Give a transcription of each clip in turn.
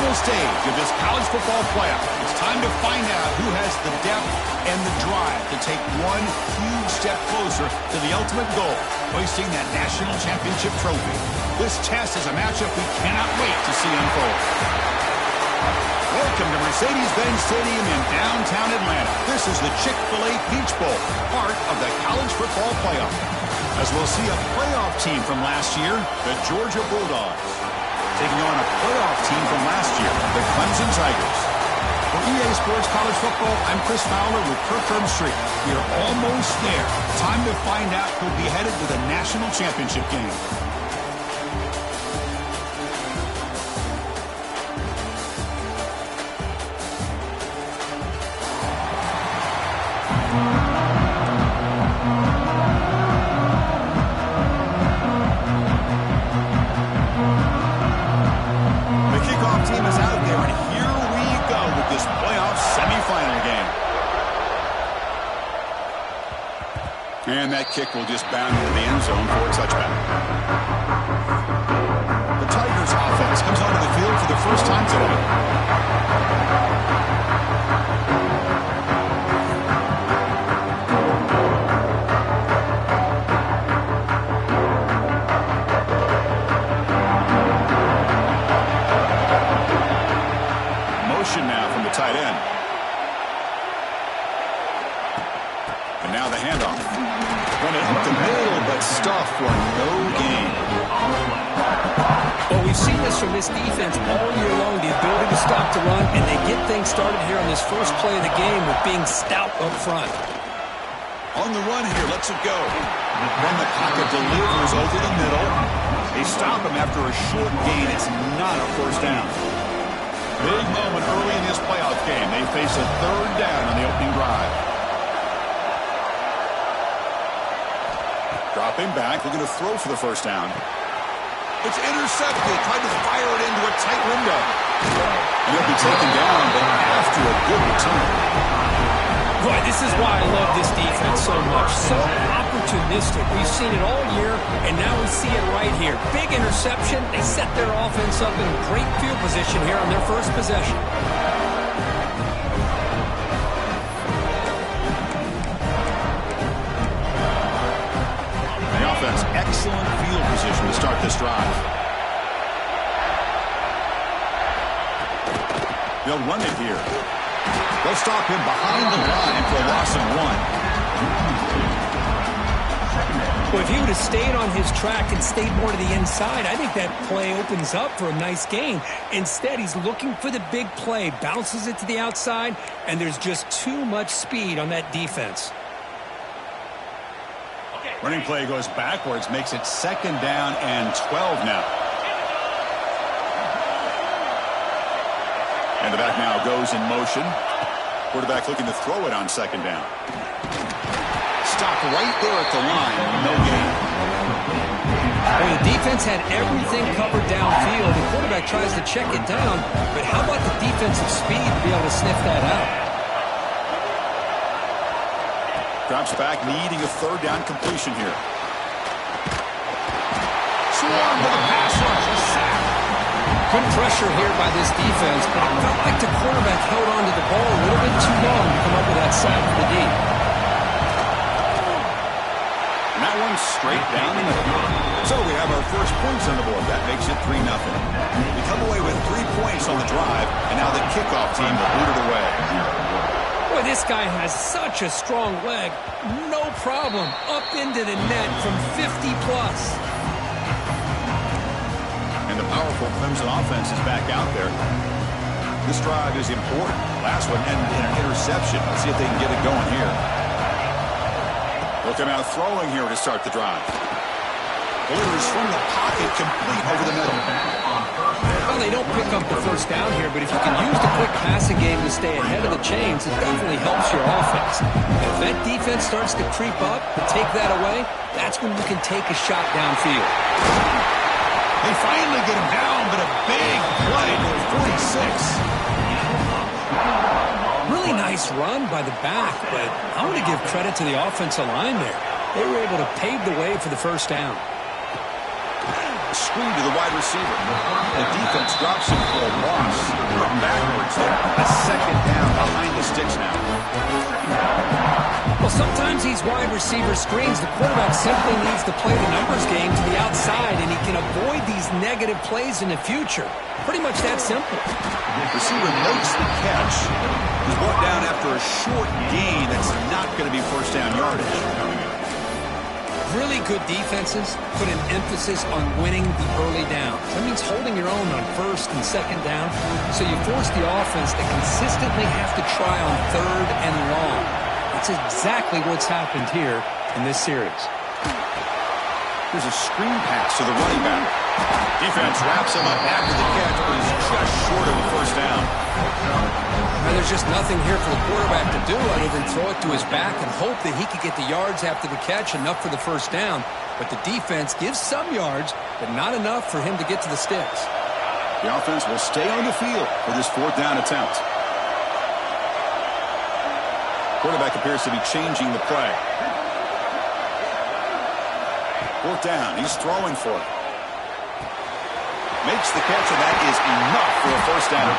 final stage of this college football playoff. It's time to find out who has the depth and the drive to take one huge step closer to the ultimate goal, hoisting that national championship trophy. This test is a matchup we cannot wait to see unfold. Welcome to Mercedes-Benz Stadium in downtown Atlanta. This is the Chick-fil-A Peach Bowl, part of the college football playoff. As we'll see a playoff team from last year, the Georgia Bulldogs, taking on a playoff team from last year, the Clemson Tigers. For EA Sports College Football, I'm Chris Fowler with Kirk Herbstreit. We are almost there. Time to find out who'll be headed to the national championship game. And that kick will just bound into the end zone for a touchback. The Tigers offense comes onto the field for the first time today. Motion now from the tight end. And now the handoff. Run it up the middle, but stuff for no gain. Well, we've seen this from this defense all year long, the ability to stop the run, and they get things started here on this first play of the game with being stout up front. On the run here, lets it go. Then the pocket delivers over the middle. They stop him after a short gain. It's not a first down. Big moment early in this playoff game. They face a third down on the opening drive. Dropping back, looking to throw for the first down. It's intercepted, tried to fire it into a tight window. And he'll be taken down, but after a good return. Boy, this is why I love this defense so much. So opportunistic. We've seen it all year, and now we see it right here. Big interception. They set their offense up in great field position here on their first possession. Excellent field position to start this drive. They'll run it here. They'll stop him behind the line for a loss of 1. Well, if he would have stayed on his track and stayed more to the inside, I think that play opens up for a nice gain. Instead, he's looking for the big play, bounces it to the outside, and there's just too much speed on that defense. Running play goes backwards, makes it second down and 12 now. And the back now goes in motion. Quarterback looking to throw it on second down. Stop right there at the line, no gain. Well, the defense had everything covered downfield. The quarterback tries to check it down, but how about the defensive speed to be able to sniff that out? Drops back, needing a third down completion here. Swarm with a pass rush, a sack. Good pressure here by this defense, but it felt like the quarterback held on to the ball a little bit too long to come up with that sack for the D. And that one's straight down the middle. So we have our first points on the board. That makes it 3-0. We come away with 3 points on the drive, and now the kickoff team will boot it away. Boy, this guy has such a strong leg. No problem. Up into the net from 50+. And the powerful Clemson offense is back out there. This drive is important. Last one ended in an interception. Let's see if they can get it going here. Looking out throwing here to start the drive. Delivers from the pocket, complete over the middle. Well, they don't pick up the first down here, but if you can use the quick passing game to stay ahead of the chains, it definitely helps your offense. If that defense starts to creep up and take that away, that's when you can take a shot downfield. They finally get him down, but a big play to 46. Really nice run by the back, but I want to give credit to the offensive line there. They were able to pave the way for the first down. Screen to the wide receiver. The defense drops him for a loss. Sometimes these wide receiver screens, the quarterback simply needs to play the numbers game to the outside, and he can avoid these negative plays in the future. Pretty much that simple. Receiver makes the catch. He's brought down after a short gain. That's not going to be first down yardage. Really good defenses put an emphasis on winning the early downs. That means holding your own on first and second down, so you force the offense to consistently have to try on third and long. That's exactly what's happened here in this series. There's a screen pass to the running back. Defense wraps him up after the catch, but he's just short of a first down. Now, there's just nothing here for the quarterback to do other than throw it to his back and hope that he could get the yards after the catch, enough for the first down. But the defense gives some yards, but not enough for him to get to the sticks. The offense will stay on the field for this fourth down attempt. Quarterback appears to be changing the play. Fourth down. He's throwing for it. Makes the catch, and that is enough for a first down.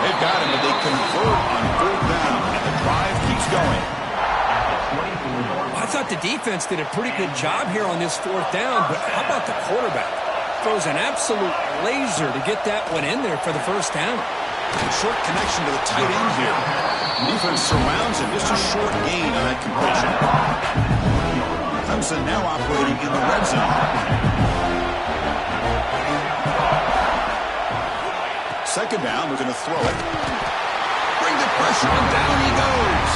They've got him, but they convert on fourth down, and the drive keeps going. I thought the defense did a pretty good job here on this fourth down, but how about the quarterback? Throws an absolute laser to get that one in there for the first down. Short connection to the tight end here. Defense surrounds him. Just a short gain on that completion. Clemson now operating in the red zone. Second down, we're going to throw it. Bring the pressure, and down he goes.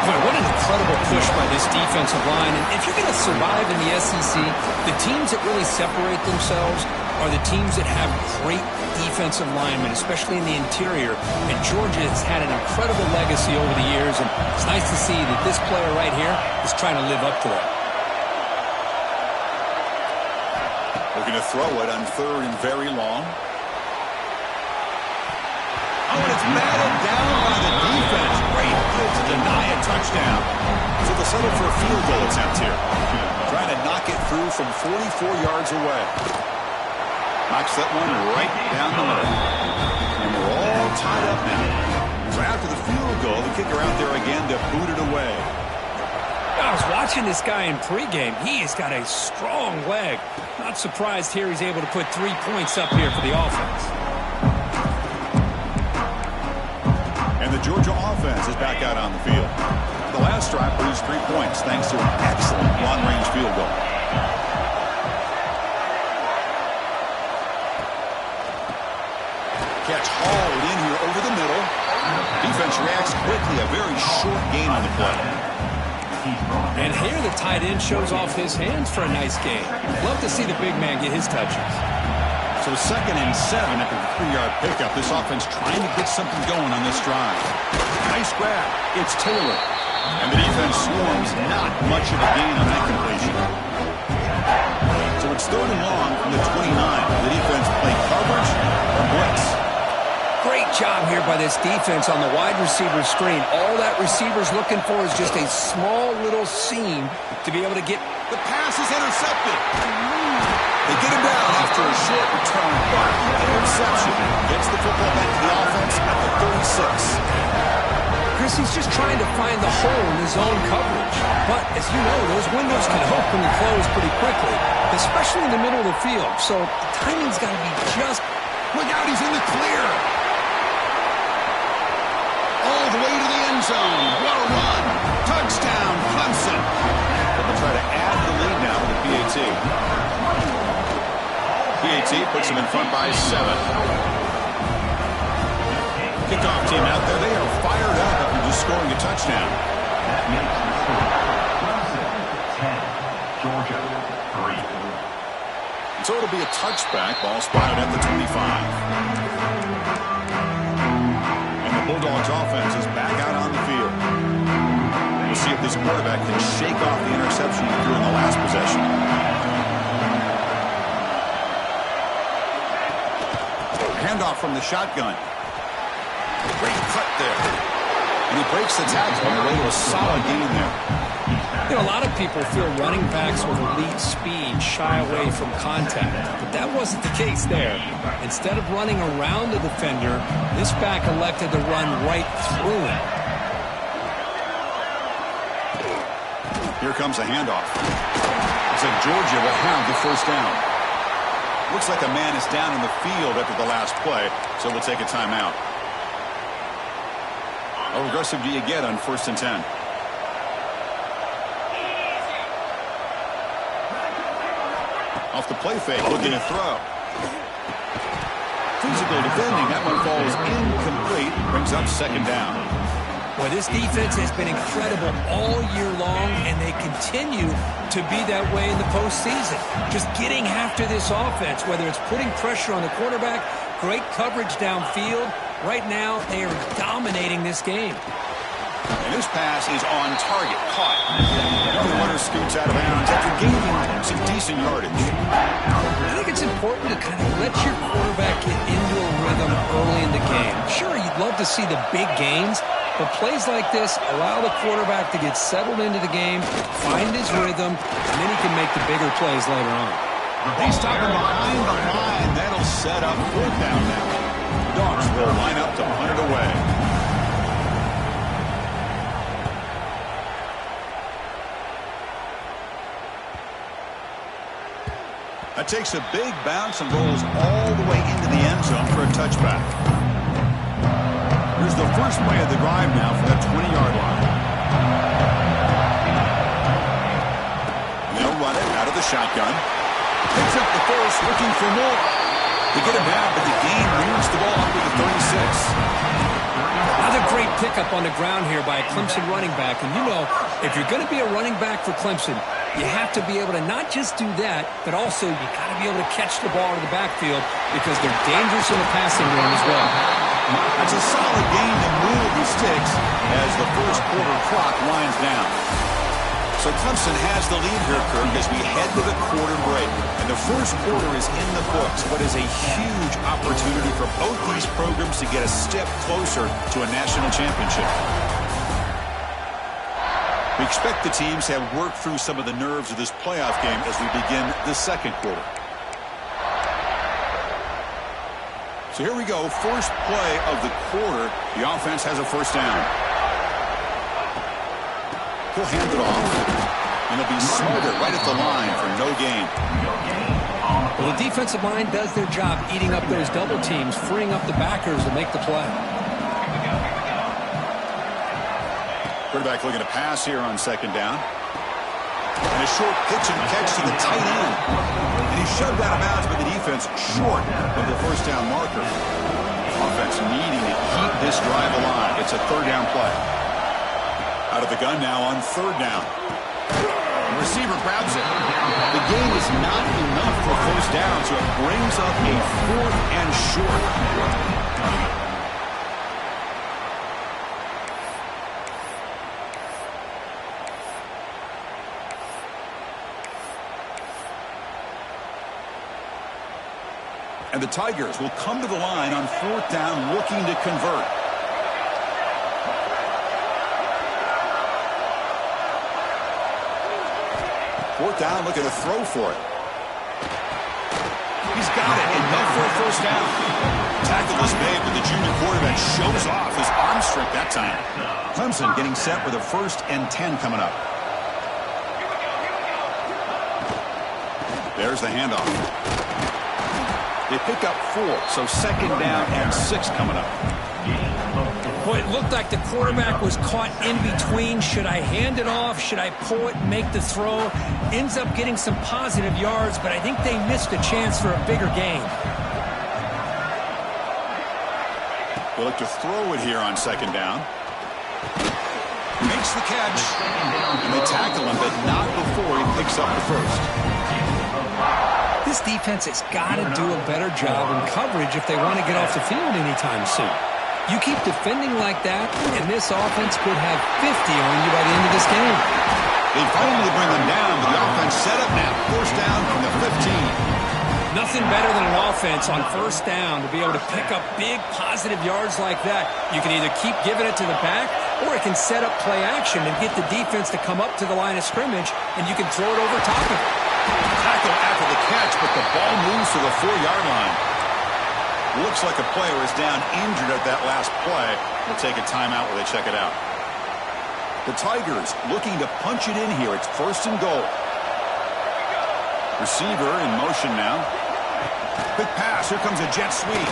Boy, what an incredible push by this defensive line. And if you're going to survive in the SEC, the teams that really separate themselves are the teams that have great defensive linemen, especially in the interior. And Georgia has had an incredible legacy over the years, and it's nice to see that this player right here is trying to live up to that. We're going to throw it on third and very long. Oh, and it's batted down by the defense. Great play to deny a touchdown. So they'll settle for a field goal attempt here. Trying to knock it through from 44 yards away. Knocks that one right down the middle. And we're all tied up now. So after the field goal, the kicker out there again to boot it away. I was watching this guy in pregame. He has got a strong leg. Not surprised here he's able to put 3 points up here for the offense. And the Georgia offense is back out on the field. The last drive produced 3 points thanks to an excellent long-range field goal. Catch hauled in here over the middle. Defense reacts quickly. A very short gain on the play. And here the tight end shows off his hands for a nice gain. Love to see the big man get his touches. So 2nd and 7 after the 3-yard pickup. This offense trying to get something going on this drive. Nice grab. It's Taylor. And the defense swarms. Not much of a gain on that completion. So it's 3rd and long from the 29. The defense play coverage or blitz. Great job here by this defense on the wide receiver screen. All that receiver's looking for is just a small little seam to be able to get. The pass is intercepted. They get him down after a short return, but interception gets the football back to the offense at the 36. Chris, he's just trying to find the hole in his own coverage. But, as you know, those windows can open and close pretty quickly, especially in the middle of the field. So the timing's got to be just. Look out, he's in the clear. All the way to the end zone. What a run. Touchdown, Clemson. They'll try to add the lead now with the PAT. PAT puts them in front by 7. Kickoff team out there. They are fired up after just scoring a touchdown. That makes the score. Clemson 10, Georgia 3. So it'll be a touchback. Ball spotted at the 25. And the Bulldogs offense is back out on the field. We'll see if this quarterback can shake off the interception he threw in the last possession. Handoff from the shotgun. Great cut there. And he breaks the tackle on the way to a solid gain there. You know, a lot of people feel running backs with elite speed shy away from contact, but that wasn't the case there. Instead of running around the defender, this back elected to run right through him. Here comes a handoff. Looks like Georgia will have the first down. Looks like a man is down in the field after the last play, so we'll take a timeout. How aggressive do you get on 1st and 10? Off the play fake, looking to throw. Physical defending, that one falls incomplete, brings up 2nd down. Well, this defense has been incredible all year long, and they continue to be that way in the postseason. Just getting after this offense, whether it's putting pressure on the quarterback, great coverage downfield. Right now, they are dominating this game. And this pass is on target, caught. The runner scoots out of bounds after gaining some decent yardage. I think it's important to kind of let your quarterback get into a rhythm early in the game. Sure, you'd love to see the big gains, but plays like this allow the quarterback to get settled into the game, find his rhythm, and then he can make the bigger plays later on. They stop him behind the line. That'll set up 4th down now. Dogs will line up to punt it away. That takes a big bounce and rolls all the way into the end zone for a touchback. Here's the first play of the drive now for that 20-yard line. They'll run it out of the shotgun. Picks up the first, looking for more. They get him down, but the gain moves the ball up to the 36. Another great pickup on the ground here by a Clemson running back. And you know, if you're going to be a running back for Clemson, you have to be able to not just do that, but also you got to be able to catch the ball in the backfield because they're dangerous in the passing game as well. That's a solid gain to move the sticks as the first quarter clock winds down. So Clemson has the lead here, Kirk, as we head to the quarter break. And the first quarter is in the books. What is a huge opportunity for both these programs to get a step closer to a national championship. We expect the teams to have worked through some of the nerves of this playoff game as we begin the second quarter. So here we go. First play of the quarter. The offense has a first down. He'll hand it off. And he'll be smothered right at the line for no gain. Well, the defensive line does their job eating up those double teams, freeing up the backers to make the play. Quarterback looking to pass here on 2nd down. And a short pitch and catch to the tight end. And he's shoved out of bounds by the defense short of the first down marker. Offense needing to keep this drive alive. It's a 3rd down play. Out of the gun now on 3rd down. The receiver grabs it. The gain is not enough for first down, so it brings up a 4th and short. And the Tigers will come to the line on 4th down looking to convert. Fourth down, looking to throw for it. He's got it, enough for a first down. Tackle is made, but the junior quarterback shows off his arm strength that time. Clemson getting set with a 1st and 10 coming up. There's the handoff. They pick up 4, so 2nd down and 6 coming up. Boy, it looked like the quarterback was caught in between. Should I hand it off? Should I pull it and make the throw? Ends up getting some positive yards, but I think they missed a chance for a bigger gain. They look to throw it here on 2nd down. Makes the catch. And they tackle him, but not before he picks up the first. This defense has got to do a better job in coverage if they want to get off the field anytime soon. You keep defending like that, and this offense could have 50 on you by the end of this game. They finally bring them down, but the offense set up now. First down from the 15. Nothing better than an offense on first down to be able to pick up big positive yards like that. You can either keep giving it to the back, or it can set up play action and get the defense to come up to the line of scrimmage, and you can throw it over top of it. Tackle after the catch, but the ball moves to the 4-yard line. Looks like a player is down injured at that last play. We'll take a timeout while they check it out. The Tigers looking to punch it in here. It's 1st and goal. Receiver in motion now. Quick pass. Here comes a jet sweep.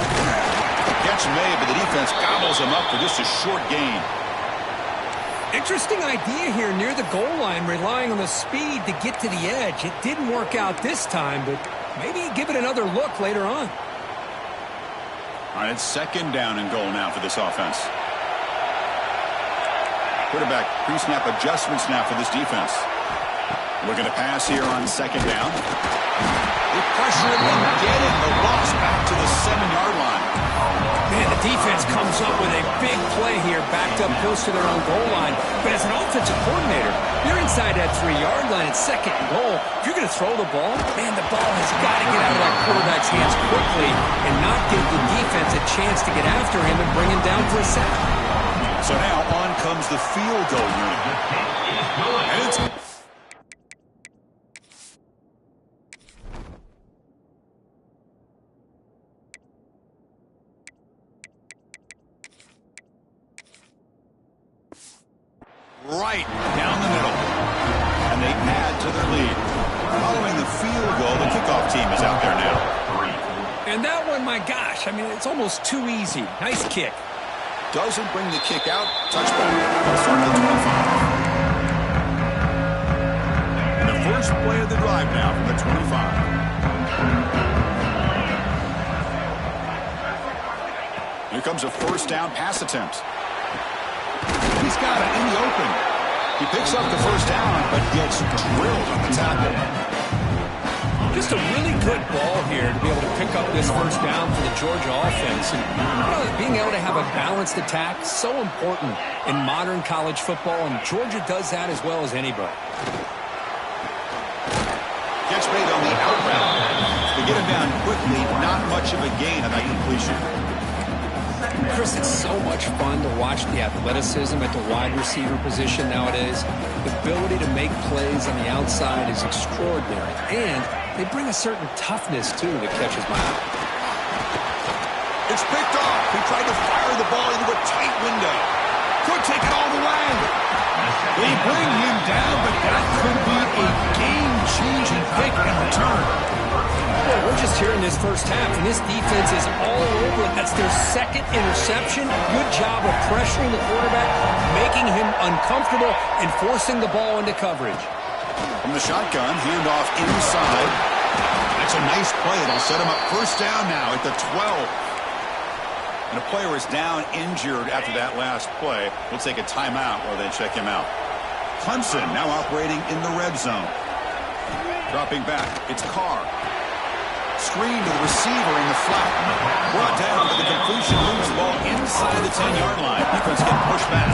Catch made, but the defense gobbles him up for just a short gain. Interesting idea here near the goal line, relying on the speed to get to the edge. It didn't work out this time, but maybe give it another look later on. All right, it's 2nd down and goal now for this offense. Quarterback pre-snap adjustments now for this defense. Looking to pass here on 2nd down. They pressure him and get him. The loss back to the 7-yard line. Man, the defense comes up with a big play here, backed up close to their own goal line. But as an offensive coordinator, you're inside that 3-yard line at 2nd and goal. If you're going to throw the ball, man, the ball has got to get out of that quarterback's hands quickly and not give the defense a chance to get after him and bring him down for a sack. So now on comes the field goal unit. And it's... right down the middle. And they add to their lead. Following the field goal, the kickoff team is out there now. And that one, my gosh, I mean, it's almost too easy. Nice kick. Doesn't bring the kick out. Touchback. They'll start at the 25. And the first play of the drive now from the 25. Here comes a 1st down pass attempt. He's got it in the open. He picks up the 1st down, but gets drilled on the tackle. Just a really good ball here to be able to pick up this 1st down for the Georgia offense. And being able to have a balanced attack, so important in modern college football, and Georgia does that as well as anybody. Catch made on the out route. To get him down quickly, not much of a gain on that completion. Chris, it's so much fun to watch the athleticism at the wide receiver position nowadays. The ability to make plays on the outside is extraordinary. And they bring a certain toughness, too, that catches my eye. It's picked off. He tried to fire the ball into a tight window. Could take it all the way. They bring him down, but that could be a game-changing pick in return. Well, we're just here in this first half, and this defense is all over it. That's their 2nd interception. Good job of pressuring the quarterback, making him uncomfortable, and forcing the ball into coverage. From the shotgun, handoff inside. That's a nice play. It'll set him up 1st down now at the 12. And a player is down injured after that last play. We'll take a timeout while they check him out. Clemson now operating in the red zone. Dropping back, it's Carr. Screen to the receiver in the flat. Brought down, but the completion moves the ball inside the 10-yard line. Defense getting pushed back.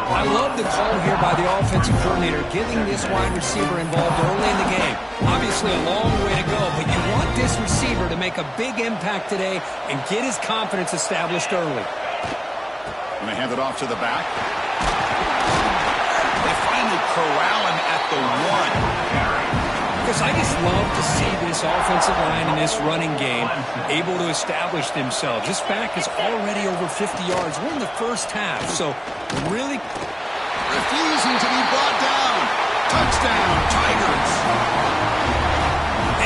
I love the call here by the offensive coordinator, getting this wide receiver involved early in the game. Obviously a long way to go, but you want this receiver to make a big impact today and get his confidence established early. And they hand it off to the back. They finally corral him at the 1. Because I just love to see this offensive line and this running game able to establish themselves. This back is already over 50 yards. We're in the first half, so really refusing to be brought down. Touchdown, Tigers.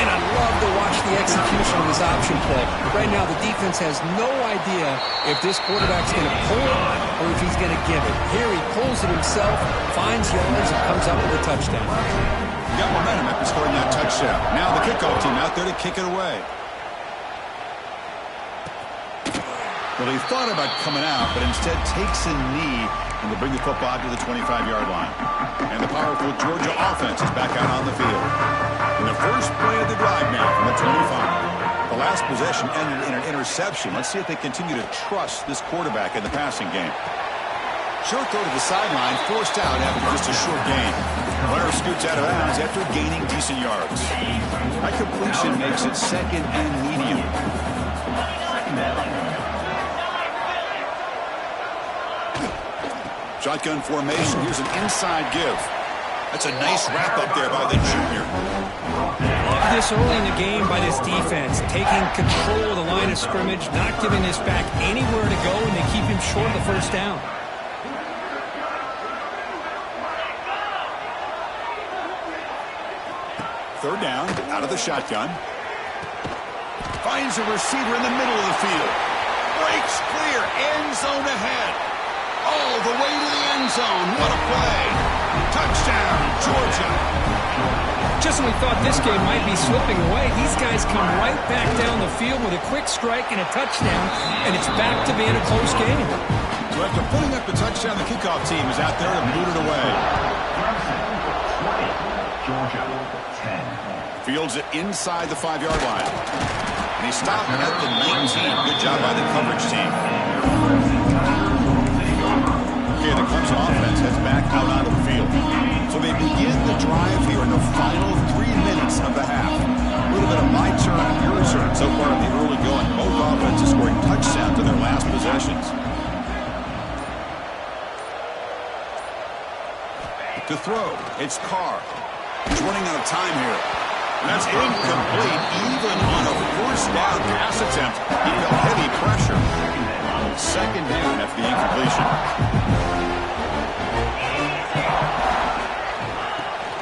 And I love to watch the execution of this option play. Right now, the defense has no idea if this quarterback's going to pull it or if he's going to give it. Here he pulls it himself, finds yards, and comes up with a touchdown. Got momentum after scoring that touchdown. Now the kickoff team out there to kick it away. Well, he thought about coming out, but instead takes a knee and will bring the football to the 25-yard line. And the powerful Georgia offense is back out on the field. In the first play of the drive now from the 25. The last possession ended in an interception. Let's see if they continue to trust this quarterback in the passing game. Short throw to the sideline, forced out after just a short gain. Player scoots out of bounds after gaining decent yards. That completion makes it 2nd and medium. Shotgun formation. Here's an inside give. That's a nice wrap up there by the junior. Love this early in the game by this defense, taking control of the line of scrimmage, not giving this back anywhere to go, and they keep him short of the 1st down. third down, out of the shotgun. Finds a receiver in the middle of the field. Breaks clear, end zone ahead. All the way to the end zone. What a play. Touchdown, Georgia. Just when we thought this game might be slipping away, these guys come right back down the field with a quick strike and a touchdown, and it's back to being a close game. So after putting up the touchdown, the kickoff team is out there to boot it away. Georgia 10. Fields it inside the 5-yard line. And he stopped at the 19. Good job by the coverage team. Okay, the Clemson offense heads back out onto the field. So they begin the drive here in the final 3 minutes of the half. A little bit of my turn, your turn so far in the early going. Both offenses scoring touchdowns in their last possessions. To throw, it's Carr. He's running out of time here. And that's incomplete. Even on a first down pass attempt, he felt heavy pressure. Second down after the incompletion.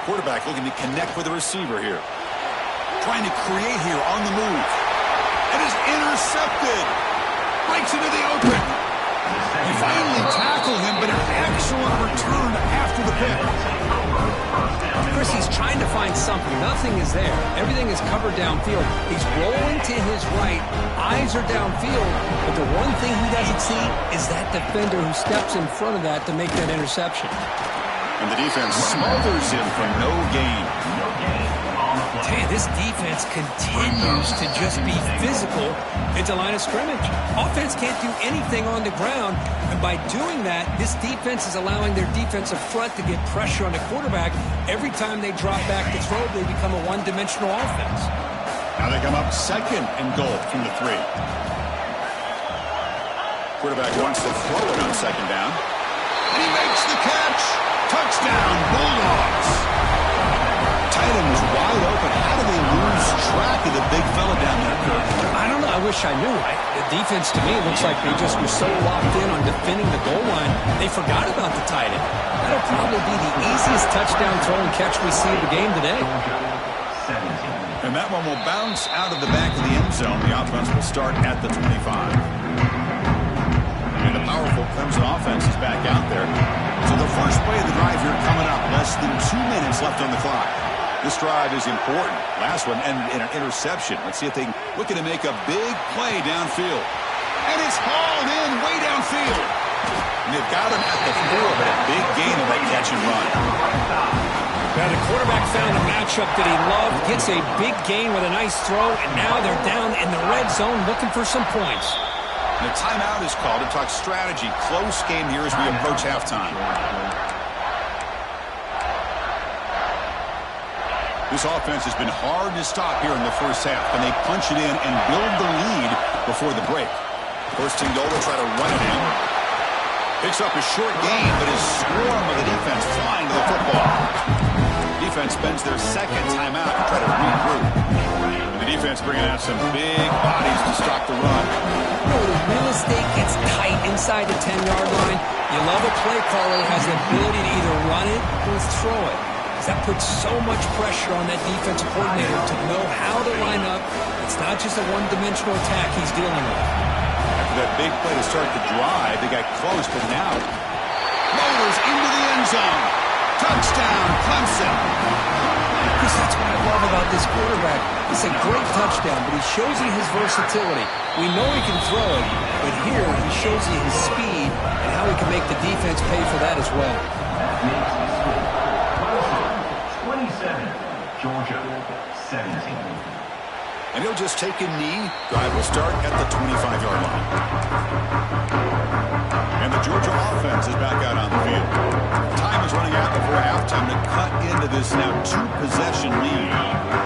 Quarterback looking to connect with the receiver here. Trying to create here on the move. It is intercepted. Breaks into the open. They finally tackle him, but an excellent return after the pick. Chris, he's trying to find something. Nothing is there. Everything is covered downfield. He's rolling to his right. Eyes are downfield. But the one thing he doesn't see is that defender who steps in front of that to make that interception. And the defense smothers him for no gain. Man, this defense continues to just be physical into line of scrimmage. Offense can't do anything on the ground, and by doing that, this defense is allowing their defensive front to get pressure on the quarterback. Every time they drop back to throw, they become a one-dimensional offense. Now they come up second and goal from the 3. Quarterback wants to throw it on second down. And he makes the catch. Touchdown, Bulldogs. Tight end was wide open. How do they lose track of the big fella down there, Kirk? I don't know. I wish I knew. The defense, to me, looks like they just were so locked in on defending the goal line, they forgot about the tight end. That'll probably be the easiest touchdown throw and catch we see in the game today. And that one will bounce out of the back of the end zone. The offense will start at the 25. And the powerful Clemson offense is back out there. So the first play of the drive here coming up. Less than 2 minutes left on the clock. This drive is important. Last one and an interception. Let's see if they can looking to make a big play downfield. And it's hauled in way downfield. And they've got him at the 4, but a big gain of that catch and run. Now the quarterback found a matchup that he loved, gets a big gain with a nice throw, and now they're down in the red zone looking for some points. And a timeout is called to talk strategy. Close game here as we approach halftime. This offense has been hard to stop here in the first half. Can they punch it in and build the lead before the break? First and goal, will try to run it in. Picks up a short gain, but his swarm of the defense flying to the football. Defense spends their second timeout to try to regroup. The defense bringing out some big bodies to stop the run. You know, the real estate gets tight inside the 10-yard line. You love a play caller that has the ability to either run it or throw it. That puts so much pressure on that defensive coordinator to know how to line up. It's not just a one-dimensional attack he's dealing with. After that big play to start the drive, they got close, but now motors into the end zone. Touchdown, Clemson. Chris, that's what I love about this quarterback. It's a great touchdown, but he shows you his versatility. We know he can throw it, but here he shows you his speed and how he can make the defense pay for that as well. Georgia 17. And he'll just take a knee. Drive will start at the 25-yard line. And the Georgia offense is back out on the field. Time is running out before halftime to cut into this now 2-possession lead.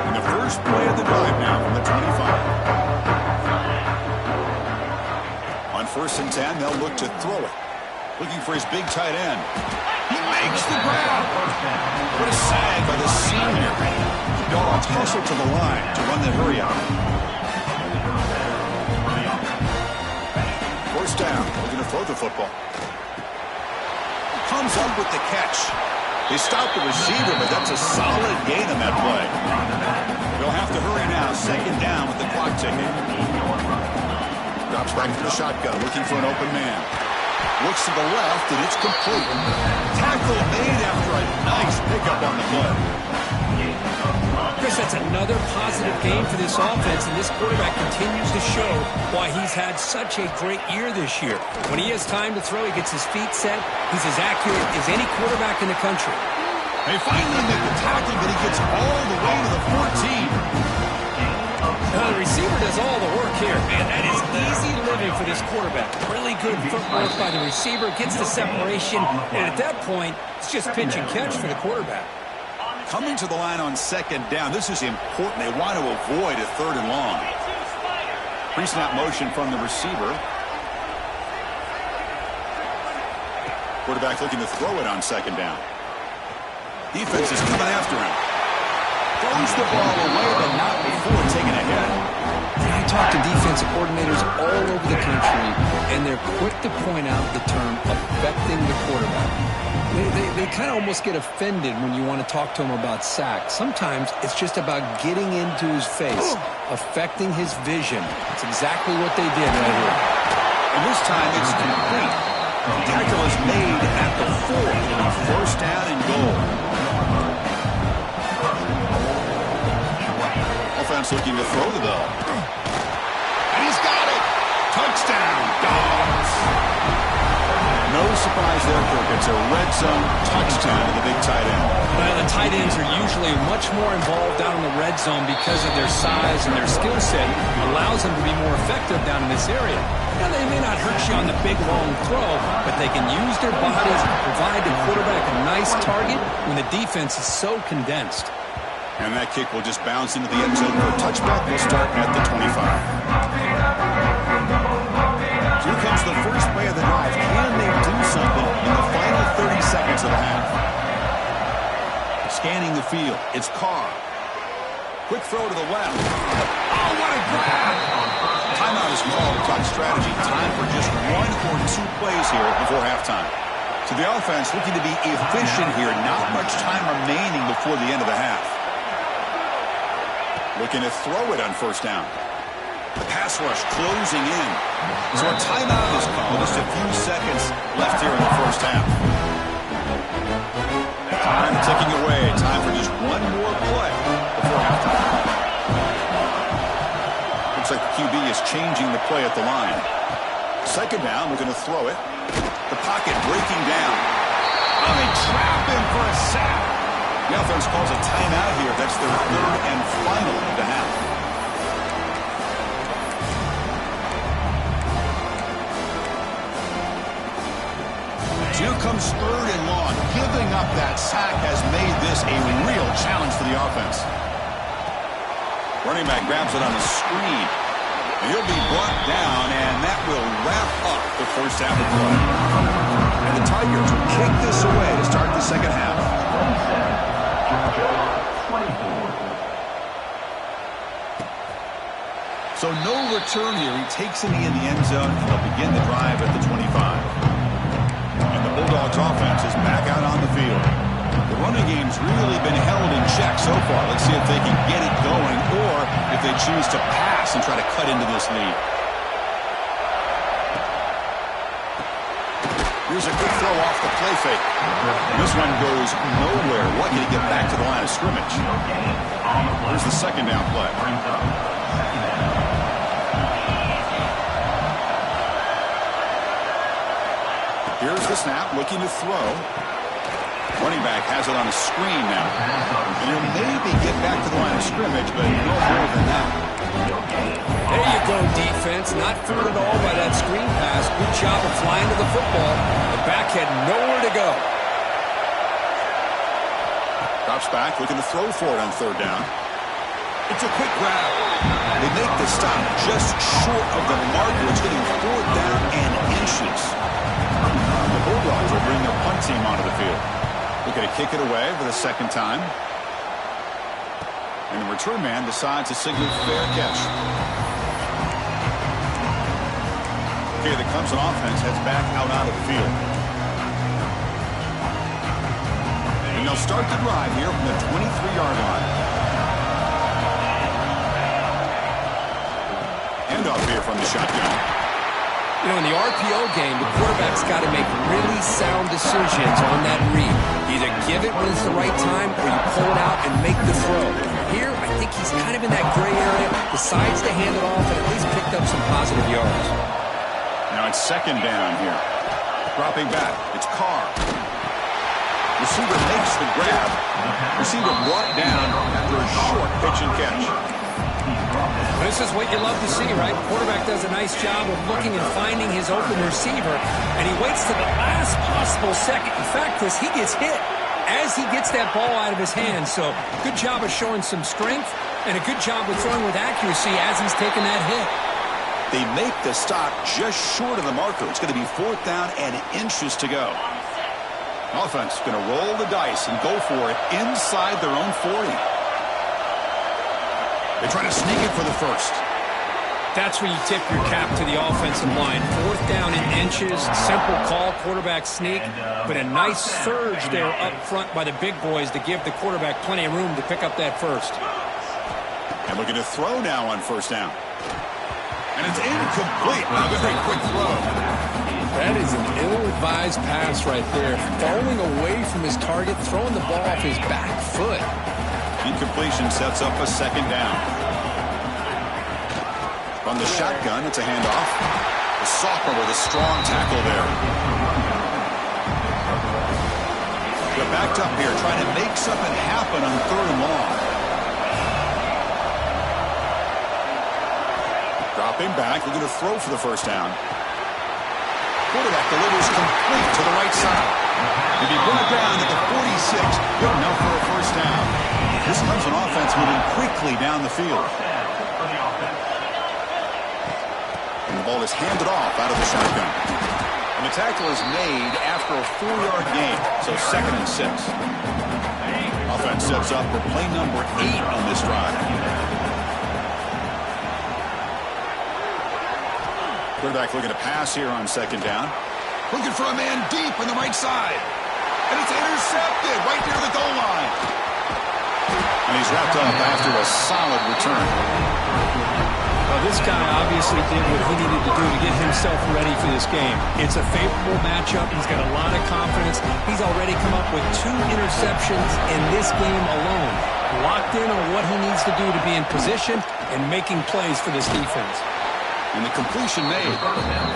And the first play of the drive now from the 25. On 1st and 10, they'll look to throw it. Looking for his big tight end. He makes the grab. What a sag by the senior. Dogs hustle to the line to run the hurry out. First down. Looking to throw the football. Comes up with the catch. They stopped the receiver, but that's a solid gain on that play. They'll have to hurry now. Second down with the clock ticking. Drops back to the shotgun, looking for an open man. Looks to the left, and it's complete. Tackle made after a nice pickup on the play. Chris, that's another positive game for this offense, and this quarterback continues to show why he's had such a great year this year. When he has time to throw, he gets his feet set. He's as accurate as any quarterback in the country. They finally make the tackle, but he gets all the way to the 14. The receiver does all the work here. Man, that is easy living for this quarterback. Really good footwork by the receiver, gets the separation, and at that point, it's just pitch and catch for the quarterback. Coming to the line on second down, this is important. They want to avoid a third and long. Pre-snap motion from the receiver. Quarterback looking to throw it on second down. Defense is coming after him. Throws the ball away, but not before taking a hit. I talk to defensive coordinators all over the country, and they're quick to point out the term affecting the quarterback. They kind of almost get offended when you want to talk to them about sacks. Sometimes it's just about getting into his face, affecting his vision. It's exactly what they did right here. And this time it's complete. The tackle is made at the 4. First down and goal. Offense looking to throw the ball. And he's got it. Touchdown, Dogs. No surprise there, Kirk. It's a red zone touchdown to the big tight end. Well, the tight ends are usually much more involved down in the red zone because of their size and their skill set. Allows them to be more effective down in this area. Now, they may not hurt you on the big, long throw, but they can use their bodies and provide the quarterback a nice target when the defense is so condensed. And that kick will just bounce into the end zone for a touchback. We'll start at the 25. Here comes the first play of the drive. Can they do something in the final 30 seconds of the half? Scanning the field. It's Carr. Quick throw to the left. Oh, what a grab! Timeout is called to talk strategy. Time for just 1 or 2 plays here before halftime. So the offense looking to be efficient here. Not much time remaining before the end of the half. Looking to throw it on first down. The pass rush closing in. So a timeout is called. Just a few seconds left here in the first half. Time ticking away. Time for just 1 more play before halftime. Looks like the QB is changing the play at the line. Second down, we're going to throw it. The pocket breaking down. Oh, they trap him for a sack. The offense calls a timeout here. That's their 3rd and final of the half. Here comes 3rd and long. Giving up that sack has made this a real challenge for the offense. Running back grabs it on the screen. And he'll be brought down, and that will wrap up the first half of play. And the Tigers will kick this away to start the second half. So no return here. He takes it in the end zone, and they'll begin the drive at the 25. And the Bulldogs offense is back out on the field. The running game's really been held in check so far. Let's see if they can get it going, or if they choose to pass and try to cut into this lead. Here's a good throw off the play fake. This one goes nowhere. Lucky to get back to the line of scrimmage. Here's the second down play. Here's the snap, looking to throw. Running back has it on a screen now. And he'll maybe get back to the line of scrimmage, but no more than that. There you go, defense. Not fooled at all by that screen pass. Good job of flying to the football. The back had nowhere to go. Drops back, looking to throw for it on 3rd down. It's a quick grab. They make the stop just short of the marker. It's getting 4th down and inches. The Bulldogs will bring their punt team onto the field. Looking to kick it away for the second time. And the return man decides to signal fair catch. Okay, the Clemson offense heads back out onto the field. And they'll start the drive here from the 23-yard line. Handoff here from the shotgun. You know, in the RPO game, the quarterback's got to make really sound decisions on that read. Either give it when it's the right time or you pull it out and make the throw. Here, I think he's kind of in that gray area, decides to hand it off and at least picked up some positive yards. Now it's second down here. Dropping back, it's Carr. Receiver makes the grab. Receiver brought down after a short pitch and catch. This is what you love to see, right? Quarterback does a nice job of looking and finding his open receiver, and he waits to the last possible second. In fact, Chris, he gets hit as he gets that ball out of his hands. So good job of showing some strength and a good job of throwing with accuracy as he's taking that hit. They make the stop just short of the marker. It's going to be fourth down and inches to go. Offense going to roll the dice and go for it inside their own 40. They try to sneak it for the first. That's where you tip your cap to the offensive line. Fourth down in inches, simple call, quarterback sneak, but a nice surge there up front by the big boys to give the quarterback plenty of room to pick up that first. And looking to throw now on first down. And it's incomplete. A very quick throw. That is an ill-advised pass right there. Falling away from his target, throwing the ball off his back foot. Incompletion sets up a second down. From the shotgun, it's a handoff. The sophomore with a strong tackle there. They're backed up here, trying to make something happen on third and long. Dropping back, looking to throw for the first down. Quarterback delivers complete to the right side. If he brought down at the 46, good enough for a first down. This Clemson offense moving quickly down the field. And the ball is handed off out of the shotgun. And the tackle is made after a 4-yard gain, so second and 6. Offense sets up for play number 8 on this drive. Quarterback looking to pass here on second down. Looking for a man deep on the right side. And it's intercepted right near the goal line. And he's wrapped up after a solid return. Well, this guy obviously did what he needed to do to get himself ready for this game. It's a favorable matchup. He's got a lot of confidence. He's already come up with 2 interceptions in this game alone. Locked in on what he needs to do to be in position and making plays for this defense. And the completion made.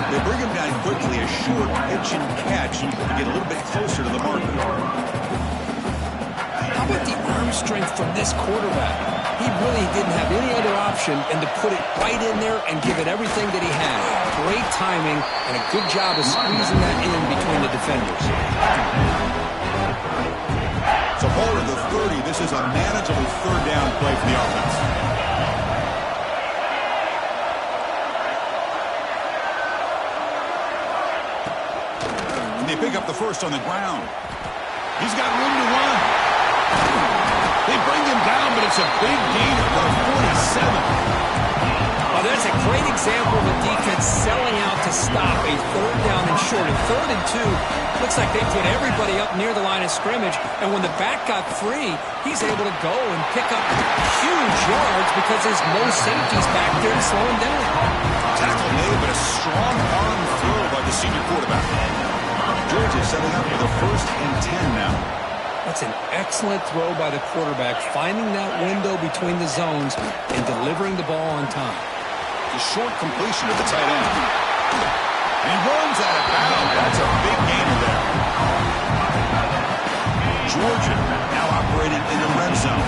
They bring him down quickly, a short pitch and catch to get a little bit closer to the marker. How about the arm strength from this quarterback? He really didn't have any other option than to put it right in there and give it everything that he had. Great timing and a good job of squeezing that in between the defenders. So ball to the 30. This is a manageable third down play for the offense. They pick up the first on the ground. He's got room to run. They bring him down, but it's a big gain for a 47. Well, that's a great example of a defense selling out to stop a third down and short. And 3rd and 2, looks like they put everybody up near the line of scrimmage. And when the back got free, he's able to go and pick up huge yards because there's no safeties back there to slow him down. Tackle made, but a strong arm throw by the senior quarterback. Georgia setting up for the 1st and 10 now. That's an excellent throw by the quarterback, finding that window between the zones and delivering the ball on time. The short completion to the tight end. And he runs out of bounds. That's a big gainer there. Georgia now operating in the red zone.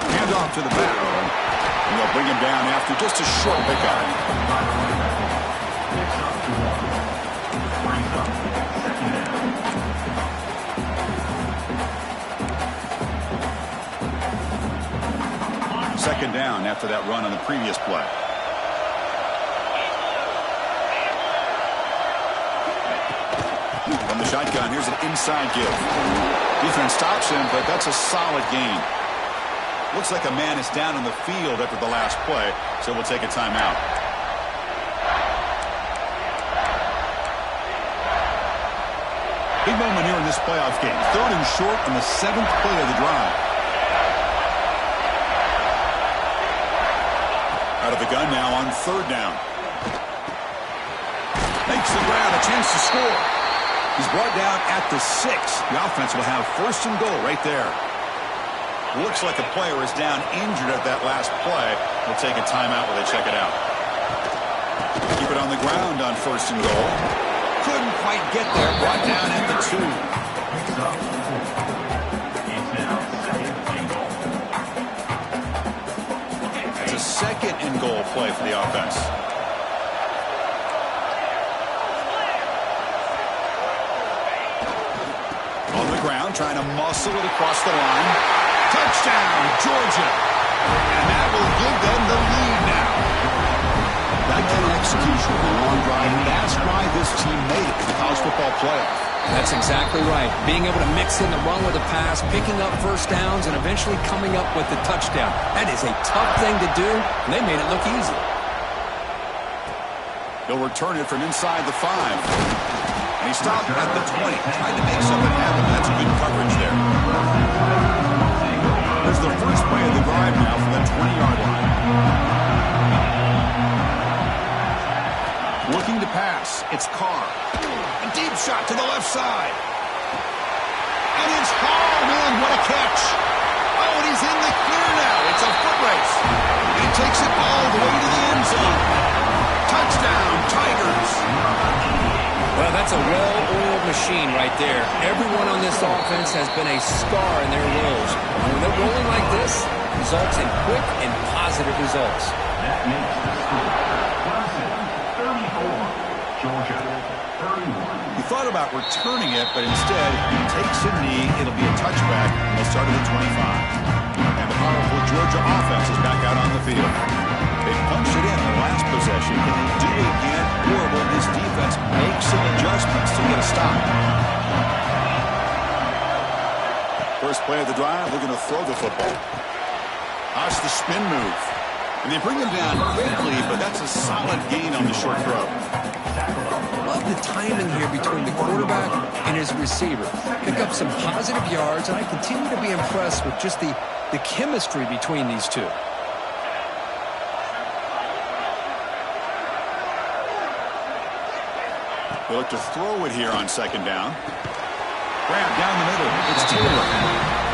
Hand off to the back. And they'll bring him down after just a short pickup. Second down after that run on the previous play. From the shotgun, here's an inside give. Defense stops him, but that's a solid gain. Looks like a man is down in the field after the last play, so we'll take a timeout. Big moment here in this playoff game. 3rd and short on the 7th play of the drive. Out of the gun now on 3rd down. Makes the grab, a chance to score. He's brought down at the 6. The offense will have 1st and goal right there. Looks like a player is down injured at that last play. We'll take a timeout while they check it out. Keep it on the ground on 1st and goal. Couldn't quite get there. Brought down at the 2. It's a 2nd and goal play for the offense. On the ground, trying to muscle it across the line. Touchdown, Georgia. And that will give them the lead now. That kind of execution of a long drive, and that's why this team made it to the college football playoff. That's exactly right. Being able to mix in the run with the pass, picking up 1st downs, and eventually coming up with the touchdown. That is a tough thing to do, and they made it look easy. He'll return it from inside the 5. And he stopped at the 20. Tried to make something happen. That's good coverage there. There's the first play of the drive now from the 20-yard line. Looking to pass. It's Carr. A deep shot to the left side. And it's hauled in. What a catch. Oh, and he's in the clear now. It's a foot race. He takes it all the way to the end zone. Touchdown, Tigers. Well, that's a well-oiled machine right there. Everyone on this offense has been a star in their roles. And when they're rolling like this, results in quick and positive results. That makes the score. Clemson 34, Georgia 31. He thought about returning it, but instead he takes a knee. It'll be a touchback. They'll start at the 25. And the powerful Georgia offense is back out on the field. They punched it in the last possession. Can they do it again? Or will this defense make some adjustments to get a stop? First play of the drive, they're going to throw the football. Watch the spin move. And they bring him down quickly, but that's a solid gain on the short throw. Love the timing here between the quarterback and his receiver. Pick up some positive yards, and I continue to be impressed with just the chemistry between these two. They look to throw it here on 2nd down. Grab down the middle. It's Taylor.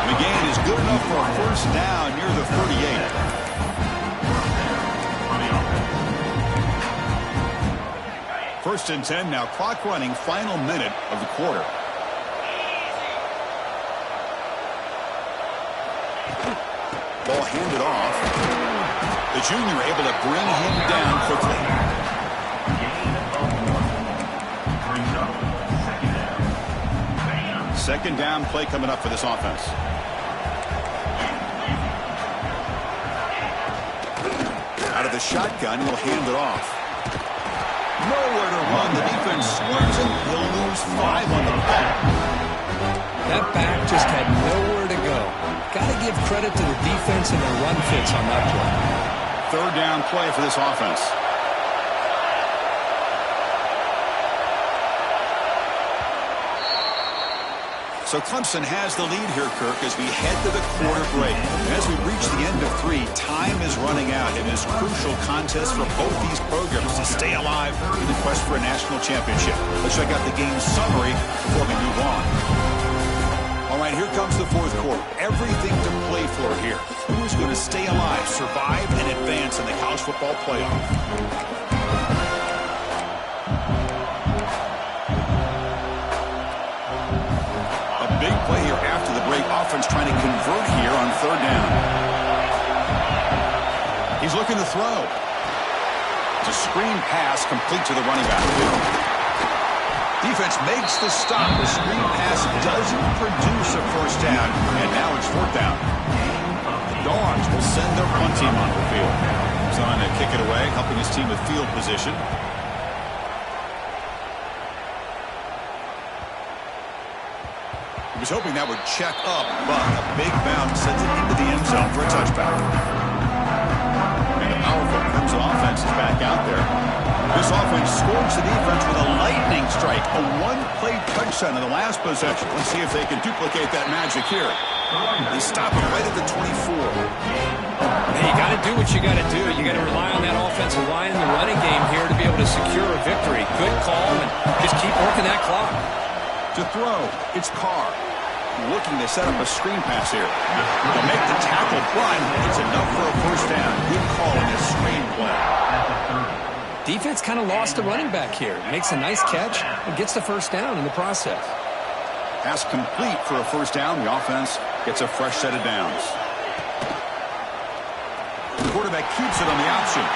The gain is good enough for a 1st down near the 38. First and 10 now. Clock running. Final minute of the quarter. Ball handed off. The junior able to bring him down quickly. Second down play coming up for this offense. Out of the shotgun, he'll hand it off. Nowhere to run. The defense swerves him. He'll lose 5 on the ball. That back just had nowhere to go. Got to give credit to the defense and their run fits on that play. 3rd down play for this offense. So Clemson has the lead here, Kirk, as we head to the quarter break. As we reach the end of 3, time is running out in this crucial contest for both these programs to stay alive in the quest for a national championship. Let's check out the game summary before we move on. All right, here comes the 4th quarter. Everything to play for here. Who is going to stay alive, survive, and advance in the college football playoff? Big play here after the break. Offense trying to convert here on 3rd down. He's looking to throw. It's a screen pass complete to the running back. Defense makes the stop. The screen pass doesn't produce a 1st down. And now it's 4th down. The Dogs will send their punt team onto the field. He's on to kick it away, helping his team with field position. He was hoping that would check up, but a big bounce sends it into the end zone for a touchback. And the powerful Clemson offense is back out there. This offense scores the defense with a lightning lightning strike, a one-play touchdown in the last possession. Let's see if they can duplicate that magic here. They stop it right at the 24. Hey, you got to do what you got to do. You got to rely on that offensive line in the running game here to be able to secure a victory. Good call, and just keep working that clock. To throw, it's Carr. Looking to set up a screen pass here. To make the tackle, but it's enough for a first down. Good call in this screen play. Defense kind of lost the running back here. Makes a nice catch and gets the first down in the process. Pass complete for a first down. The offense gets a fresh set of downs. The quarterback keeps it on the option.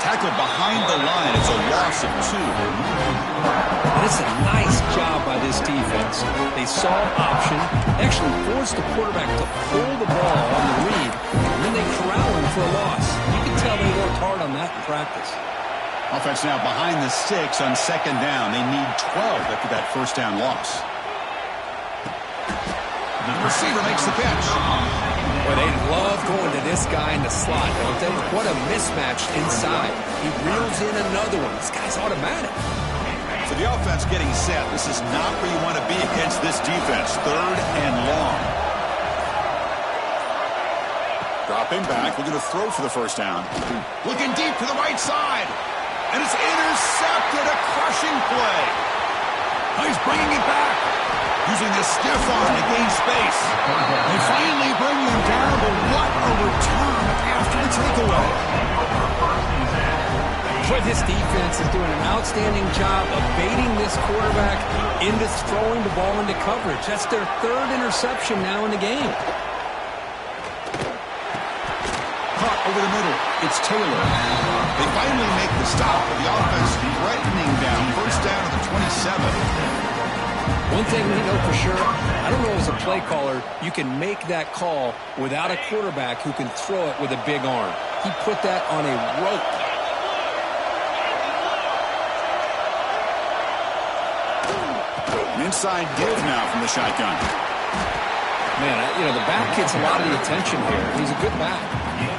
Tackled behind the line. It's a loss of 2. And it's a nice job by this defense. They saw option, actually forced the quarterback to pull the ball on the read, and then they corral him for a loss. You can tell they worked hard on that in practice. Offense now behind the 6 on second down. They need 12 after that first down loss. The receiver makes the catch. Boy, they love going to this guy in the slot, don't they? What a mismatch inside. He reels in another one. This guy's automatic. So the offense getting set. This is not where you want to be against this defense. Third and long. Dropping back, looking to throw for the first down. Looking deep to the right side. And it's intercepted, a crushing play. Oh, he's bringing it back. Using the stiff arm to gain space. They finally bring him down, but what a return after the takeaway. Boy, this defense is doing an outstanding job of baiting this quarterback into throwing the ball into coverage. That's their 3rd interception now in the game. Caught over the middle. It's Taylor. They finally make the stop, but the offense threatening down. First down at the 27. One thing we know for sure, I don't know as a play caller, you can make that call without a quarterback who can throw it with a big arm. He put that on a rope. An inside give now from the shotgun. Man, the back gets a lot of the attention here. He's a good back.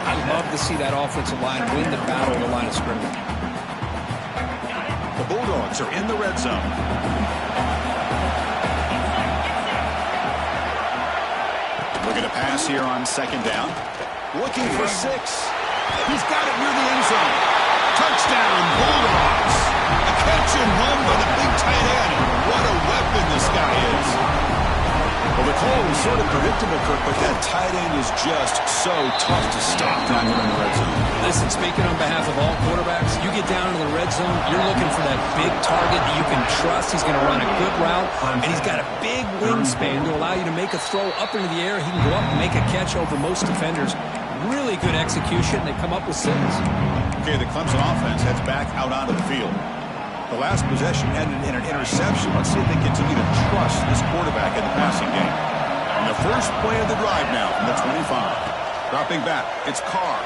I'd love to see that offensive line win the battle of the line of scrimmage. The Bulldogs are in the red zone. Looking to pass here on second down. Looking for 6. He's got it near the end zone. Touchdown, Bulldogs. A catch and run by the big tight end. What a weapon this guy is. Well, the call was sort of predictable, Kirk, but that tight end is just so tough to stop down here in the red zone. Listen, speaking on behalf of all quarterbacks, you get down to the red zone, you're looking for that big target that you can trust. He's going to run a good route, and he's got a big wingspan to allow you to make a throw up into the air. He can go up and make a catch over most defenders. Really good execution. They come up with 6. Okay, the Clemson offense heads back out onto the field. The last possession ended in an interception. Let's see if they continue to trust this quarterback in the passing game. And the first play of the drive now from the 25. Dropping back, it's Carr.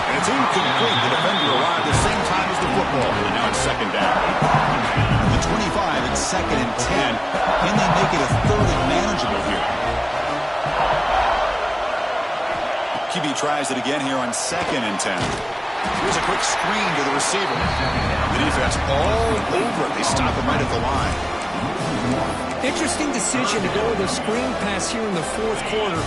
And it's incomplete. The defender arrived at the same time as the football. And now it's second down. The 25, it's 2nd and 10. Can they make it a 3rd and manageable here? QB tries it again here on 2nd and 10. Here's a quick screen to the receiver. The defense all over it. They stop him right at the line. Interesting decision to go with a screen pass here in the 4th quarter,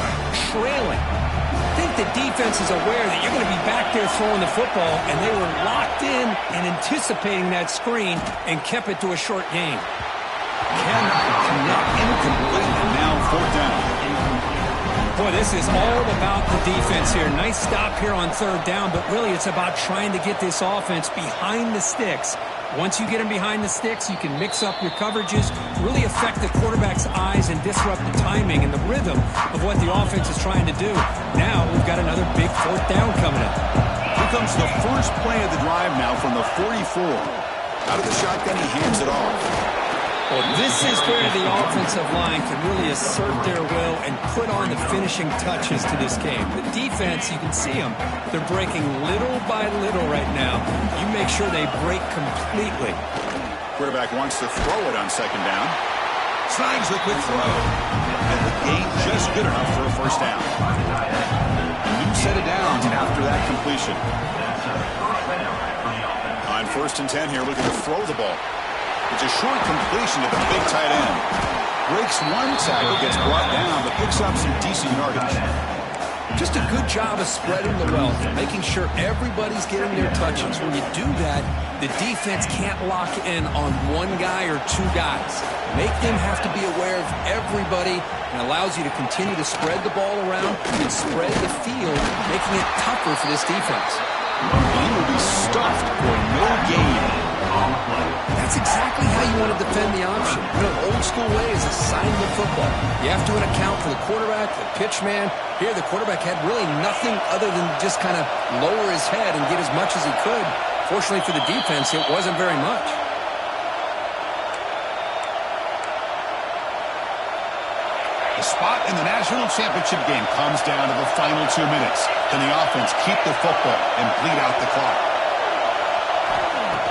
trailing. I think the defense is aware that you're going to be back there throwing the football, and they were locked in and anticipating that screen and kept it to a short game. Cannot incomplete, and now 4th down. Boy, this is all about the defense here. Nice stop here on 3rd down, but really it's about trying to get this offense behind the sticks. Once you get them behind the sticks, you can mix up your coverages, really affect the quarterback's eyes and disrupt the timing and the rhythm of what the offense is trying to do. Now we've got another big 4th down coming up. Here comes the first play of the drive now from the 44. Out of the shotgun, he hands it off. Well, this is where the offensive line can really assert their will and put on the finishing touches to this game. The defense, you can see them. They're breaking little by little right now. You make sure they break completely. Quarterback wants to throw it on second down. Slides the quick throw. And the gain just good enough for a first down. A new set of downs after that completion. On 1st and 10 here, looking to throw the ball. It's a short completion to the big tight end. Breaks one tackle, gets brought down, but picks up some decent yardage. Just a good job of spreading the wealth, making sure everybody's getting their touches. When you do that, the defense can't lock in on one guy or two guys. Make them have to be aware of everybody, and allows you to continue to spread the ball around and spread the field, making it tougher for this defense. He will be stuffed for no gain. That's exactly how you want to defend the option. You know, old school way is assignment football. You have to account for the quarterback, the pitch man. Here, the quarterback had really nothing other than just kind of lower his head and get as much as he could. Fortunately for the defense, it wasn't very much. The spot in the national championship game comes down to the final 2 minutes. Can the offense keep the football and bleed out the clock?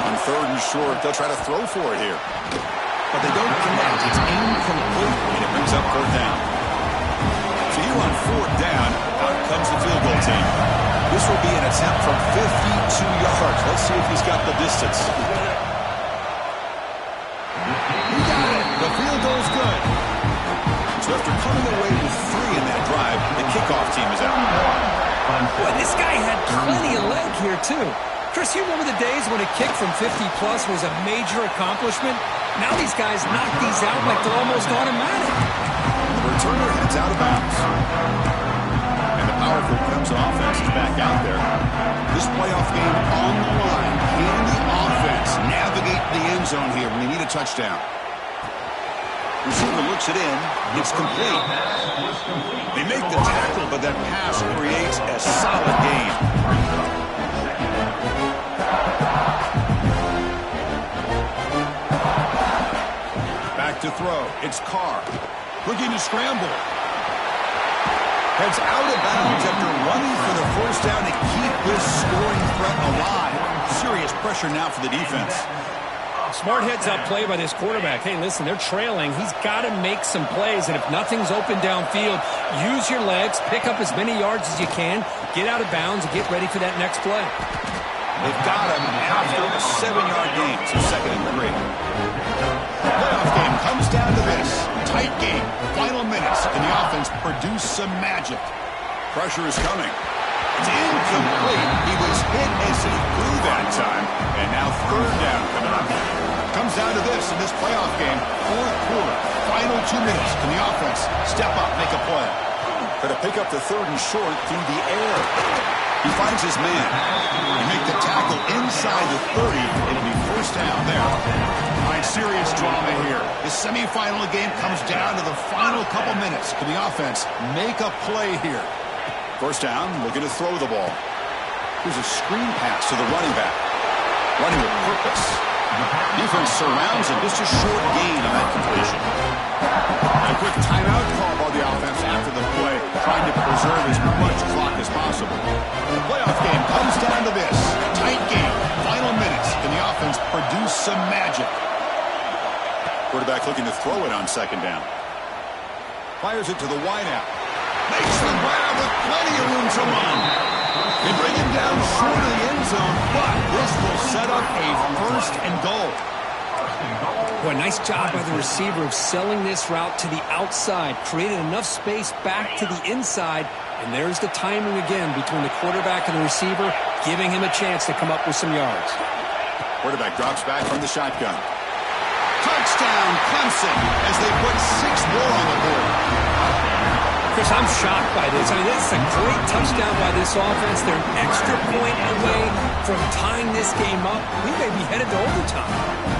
On third and short, they'll try to throw for it here. But they don't connect. It's incomplete, and it brings up fourth down. So here on fourth down, out comes the field goal team. This will be an attempt from 52 yards. Let's see if he's got the distance. He got it. The field goal's good. So after coming away with 3 in that drive, the kickoff team is out. Boy, this guy had plenty of leg here, too. Chris, you remember the days when a kick from 50-plus was a major accomplishment? Now these guys knock these out like they're almost automatic. The returner heads out of bounds. And the powerful Clemson offense is back out there. This playoff game on the line. Can the offense navigate the end zone here when they need a touchdown? Receiver looks it in. It's complete. They make the tackle, but that pass creates a solid gain. Back to throw. It's Carr. Looking to scramble. Heads out of bounds after running for the first down to keep this scoring threat alive. Serious pressure now for the defense. Smart heads-up play by this quarterback. Hey, listen, they're trailing. He's got to make some plays, and if nothing's open downfield, use your legs, pick up as many yards as you can, get out of bounds, and get ready for that next play. They've got him after a 7-yard gain, so 2nd and 3. The playoff game comes down to this. Tight game, final minutes. Can the offense produce some magic? Pressure is coming. It's incomplete. He was hit as he threw that time. And now 3rd down coming up. Comes down to this in this playoff game. 4th quarter, final 2 minutes. Can the offense step up, make a play? Going to pick up the 3rd and short through the air. He finds his man. They make the tackle inside the 30. It'll be 1st down there. All right, serious drama here. The semifinal game comes down to the final couple minutes. Can the offense make a play here? 1st down, looking to throw the ball. Here's a screen pass to the running back. Running with purpose. Defense surrounds him. Just a short gain on that completion. A quick timeout call by the offense after the play, trying to preserve as much clock as possible. The playoff game comes down to this. Tight game. Final minutes. Can the offense produce some magic? Quarterback looking to throw it on 2nd down. Fires it to the wideout. Makes the grab with plenty of room to run. They bring him down short of the end zone, but this will set up a 1st and goal. Boy, nice job by the receiver of selling this route to the outside, created enough space back to the inside, and there's the timing again between the quarterback and the receiver, giving him a chance to come up with some yards. Quarterback drops back from the shotgun. Touchdown, Clemson, as they put 6 more on the board. Chris, I'm shocked by this. I mean, this is a great touchdown by this offense. They're an extra point away from tying this game up. We may be headed to overtime.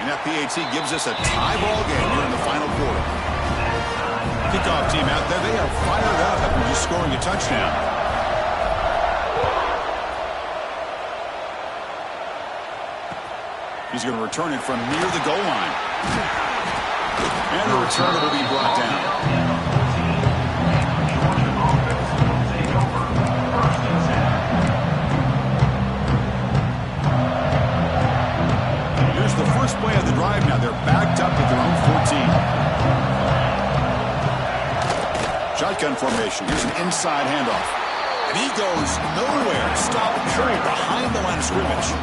And that PAT gives us a tie ball game here in the final quarter. Kickoff team out there. They are fired up after just scoring a touchdown. He's going to return it from near the goal line. And the return will be brought down. now. They're backed up at their own 14. Shotgun formation. Here's an inside handoff. And he goes nowhere. Stop short behind the line of scrimmage.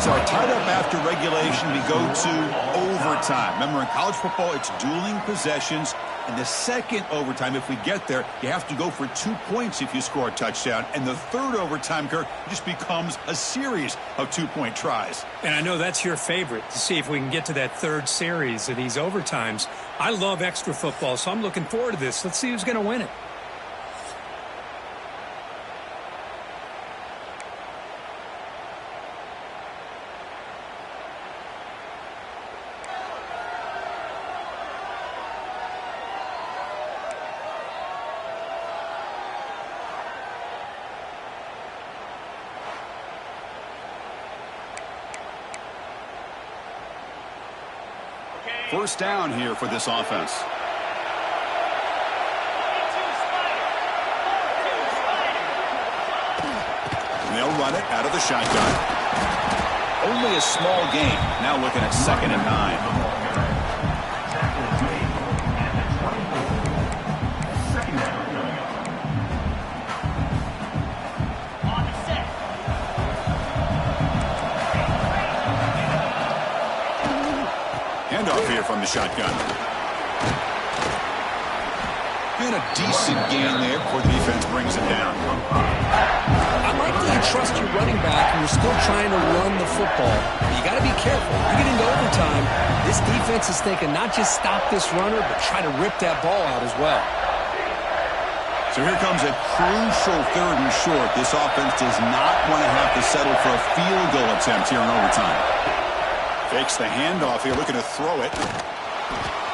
So tied up after regulation, we go to overtime. Remember, in college football, it's dueling possessions. In the second overtime, if we get there, you have to go for 2 points if you score a touchdown. And the third overtime, Kirk, just becomes a series of 2-point tries. And I know that's your favorite, to see if we can get to that third series of these overtimes. I love extra football, so I'm looking forward to this. Let's see who's going to win it. First down here for this offense. And they'll run it out of the shotgun. Only a small gain. Now looking at 2nd and 9. Handoff here from the shotgun. And a decent gain there before the defense brings it down. I like that you trust your running back and you're still trying to run the football. You got to be careful. You get into overtime, this defense is thinking not just stop this runner, but try to rip that ball out as well. So here comes a crucial 3rd and short. This offense does not want to have to settle for a field goal attempt here in overtime. Fakes the handoff here, looking to throw it.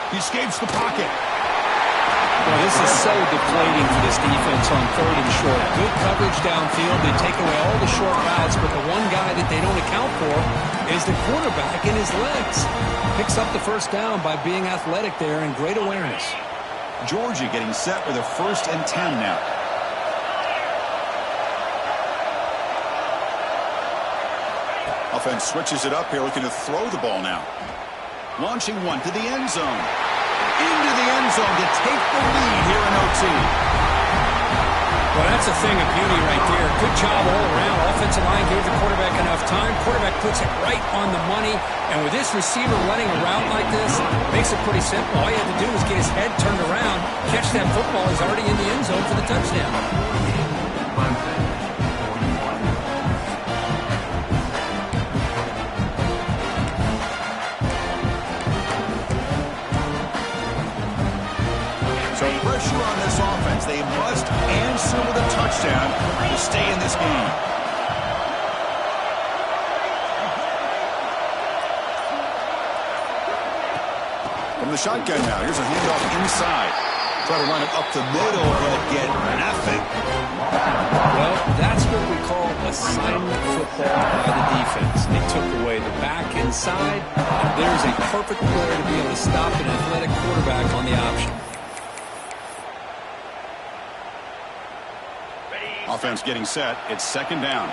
He escapes the pocket. Well, this is so deflating for this defense on 3rd and short. Good coverage downfield. They take away all the short routes, but the one guy that they don't account for is the quarterback and his legs. Picks up the first down by being athletic there and great awareness. Georgia getting set with a 1st and 10 now. Offense switches it up here, looking to throw the ball now. Launching one to the end zone. Into the end zone to take the lead here in OT. Well, that's a thing of beauty right there. Good job all around. Offensive line gave the quarterback enough time. Quarterback puts it right on the money. And with this receiver running a route like this, makes it pretty simple. All you have to do is get his head turned around, catch that football. He's already in the end zone for the touchdown. So pressure on this offense. They must answer with a touchdown to stay in this game. From the shotgun now, here's a handoff inside. Try to run it up the middle, but get nothing. Well, that's what we call assignment football by the defense. They took away the back inside, and there's a perfect player to be able to stop an athletic quarterback on the option. Offense getting set. It's 2nd down.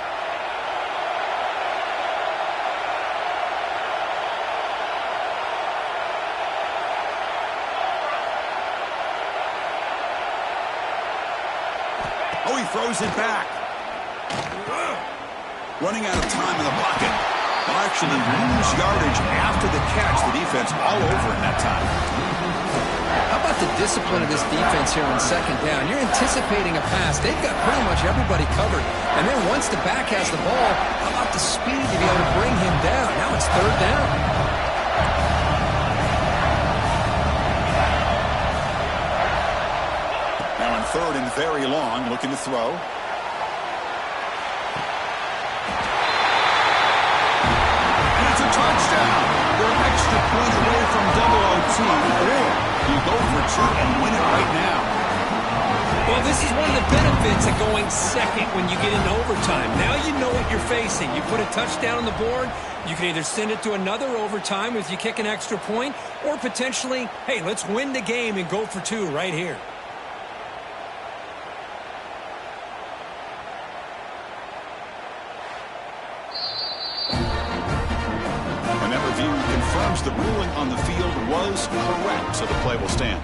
Oh, he throws it back. Running out of time in the pocket. They'll actually lose yardage after the catch. The defense all over in that time. How about the discipline of this defense here on 2nd down? You're anticipating a pass. They've got pretty much everybody covered. And then once the back has the ball, how about the speed to be able to bring him down? Now it's 3rd down. Now in 3rd and very long, looking to throw. And it's a touchdown. They're an extra point away from double OT. Or you go for 2 and win it right now. Well, this is one of the benefits of going second when you get into overtime. Now you know what you're facing. You put a touchdown on the board, you can either send it to another overtime if you kick an extra point, or potentially, hey, let's win the game and go for 2 right here. review confirms the ruling on the field was correct, so the play will stand.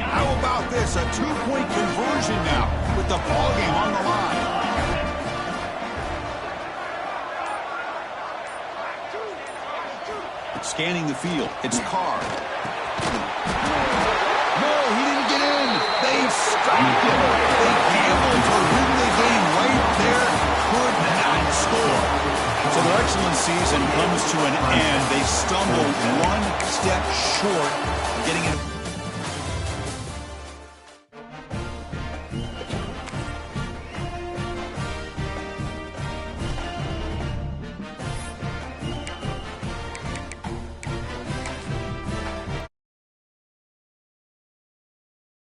How about this? A two-point conversion now with the ballgame on the line. Scanning the field. It's Carr. No, he didn't get in. They stopped him. They gambled to win the game right there. Could not score. So their excellent season comes to an end. They stumbled one step short of getting it.